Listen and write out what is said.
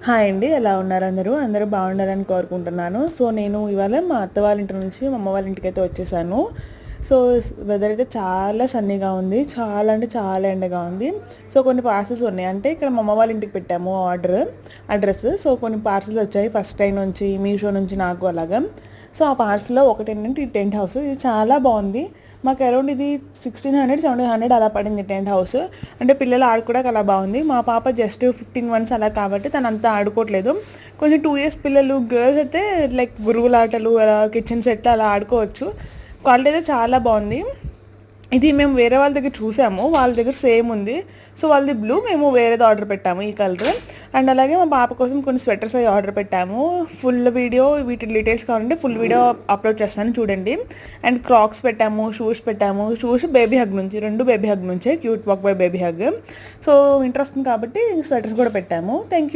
Hi అండి, ఎలా ఉన్నారు అందరూ బాగుండాలని కోరుకుంటున్నాను. సో నేను ఇవాళ మా అత్త వాళ్ళ ఇంటి నుంచి మా అమ్మ వాళ్ళ ఇంటికి అయితే వచ్చేసాను. సో వెదర్ అయితే చాలా సన్నీగా ఉంది, చాలా అంటే చాలా ఎండగా ఉంది. సో కొన్ని పార్సల్స్ ఉన్నాయి, అంటే ఇక్కడ మా అమ్మ వాళ్ళ ఇంటికి పెట్టాము అడ్రస్. సో కొన్ని పార్సల్స్ వచ్చాయి ఫస్ట్ టైం నుంచి, మీషో నుంచి నాకు అలాగా. సో ఆ పార్సల్లో ఒకటి ఏంటంటే ఈ టెంట్ హౌస్, ఇది చాలా బాగుంది. మాకు అరౌండ్ ఇది 1600-1700 అలా పడింది టెంట్ హౌస్. అంటే పిల్లలు ఆడుకోవడానికి అలా బాగుంది. మా పాప జస్ట్ 15 months అలా కాబట్టి తను అంతా ఆడుకోవట్లేదు. కొంచెం 2 years పిల్లలు గర్ల్స్ అయితే లైక్ గురుగుల ఆటలు అలా కిచెన్ సెట్ అలా ఆడుకోవచ్చు. క్వాలిటీ అయితే చాలా బాగుంది. ఇది మేము వేరే వాళ్ళ దగ్గర చూసాము, వాళ్ళ దగ్గర సేమ్ ఉంది. సో వాళ్ళది బ్లూ, మేము వేరేది ఆర్డర్ పెట్టాము ఈ కలర్. అండ్ అలాగే మా పాప కోసం కొన్ని స్వెటర్స్ అవి ఆర్డర్ పెట్టాము. ఫుల్ వీడియో, వీటి డీటెయిల్స్ కావాలంటే ఫుల్ వీడియో అప్లోడ్ చేస్తాను చూడండి. అండ్ క్రాక్స్ పెట్టాము, షూస్ బేబీ హగ్ నుంచి, 2 బేబీ హగ్ నుంచే, cute walk by baby hug. So interest ఉంది కాబట్టి స్వెటర్స్ కూడా పెట్టాము. Thank you.